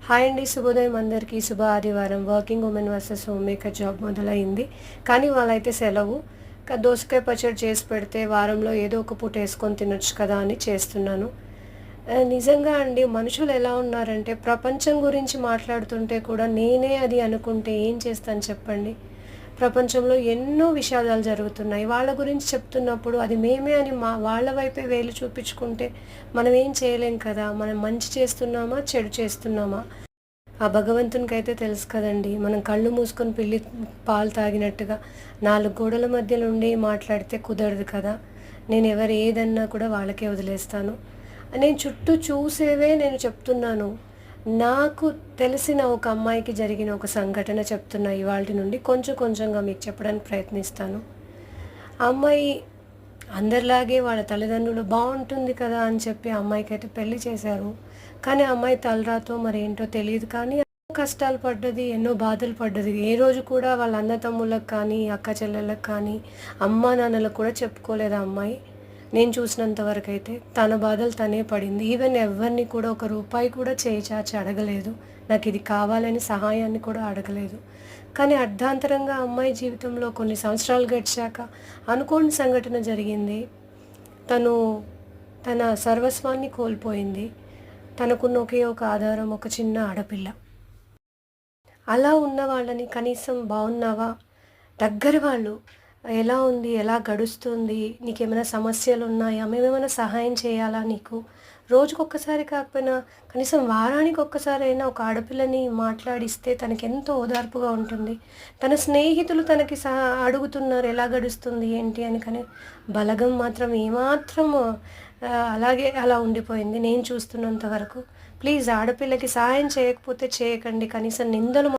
Hi అండి, శుభోదయం అందరికీ. శుభ ఆదివారం. Working women versus home maker job మొదలైంది. కానీ వాళ్ళైతే సెలవు. దోసకాయ పచ్చడి చేసి పెడితే వారంలో ఏదో ఒక పూట వేసుకొని తినొచ్చు కదా అని చేస్తున్నాను. నిజంగా అండి, మనుషులు ఎలా ఉన్నారంటే ప్రపంచం గురించి మాట్లాడుతుంటే కూడా నేనే అది అనుకుంటే ఏం చేస్తాను చెప్పండి. ప్రపంచంలో ఎన్నో విషాదాలు జరుగుతున్నాయి. వాళ్ళ గురించి చెప్తున్నప్పుడు అది మేమే అని వాళ్ళ వైపే వేలు చూపించుకుంటే మనం ఏం చేయలేం కదా. మనం మంచి చేస్తున్నామా, చెడు చేస్తున్నామా, ఆ భగవంతునికైతే తెలుసు కదండి. మనం కళ్ళు మూసుకొని పిల్లి పాలు తాగినట్టుగా నాలుగు గోడల మధ్యలో ఉండి మాట్లాడితే కుదరదు కదా. నేను ఎవరు ఏదన్నా కూడా వాళ్ళకే వదిలేస్తాను. నేను చుట్టూ చూసేవే నేను చెప్తున్నాను. నాకు తెలిసిన ఒక అమ్మాయికి జరిగిన ఒక సంఘటన చెప్తున్నా. ఇవాల్టి నుండి కొంచెం కొంచెంగా మీకు చెప్పడానికి ప్రయత్నిస్తాను. ఆ అమ్మాయి అందరిలాగే వాళ్ళ తల్లిదండ్రులు బాగుంటుంది కదా అని చెప్పి ఆ అమ్మాయికైతే పెళ్లి చేశారు. కానీ ఆ అమ్మాయి తలరాతో మరేంటో తెలియదు, కానీ ఎన్నో కష్టాలు పడ్డది, ఎన్నో బాధలు పడ్డది. ఏ రోజు కూడా వాళ్ళ అన్న తమ్ముళ్ళకి కానీ, అక్క చెల్లెళ్ళకి కానీ, అమ్మా నాన్నలకు కూడా చెప్పుకోలేదు ఆ అమ్మాయి. నేను చూసినంత వరకు అయితే తన బాధలు తనే పడింది. ఈవెన్ ఎవరిని కూడా ఒక రూపాయి కూడా చేయి చాచి అడగలేదు. నాకు ఇది కావాలని సహాయాన్ని కూడా అడగలేదు. కానీ అర్ధాంతరంగా అమ్మాయి జీవితంలో కొన్ని సంవత్సరాలు గడిచాక అనుకోని సంఘటన జరిగింది. తను తన సర్వస్వాన్ని కోల్పోయింది. తనకున్న ఒకే ఒక ఆధారం ఒక చిన్న ఆడపిల్ల. అలా ఉన్న వాళ్ళని కనీసం బాగున్నావా, దగ్గర వాళ్ళు ఎలా ఉంది, ఎలా గడుస్తుంది, నీకేమైనా సమస్యలు ఉన్నాయా, మేమేమైనా సహాయం చేయాలా నీకు, రోజుకొక్కసారి కాకపోయినా కనీసం వారానికి ఒక్కసారైనా ఒక ఆడపిల్లని మాట్లాడిస్తే తనకి ఎంతో ఓదార్పుగా ఉంటుంది. తన స్నేహితులు తనకి అడుగుతున్నారు ఎలా గడుస్తుంది ఏంటి అని, కానీ బలగం మాత్రం ఏమాత్రం అలాగే అలా ఉండిపోయింది నేను చూస్తున్నంత వరకు. ప్లీజ్, ఆడపిల్లకి సహాయం చేయకపోతే చేయకండి, కనీసం నిందలు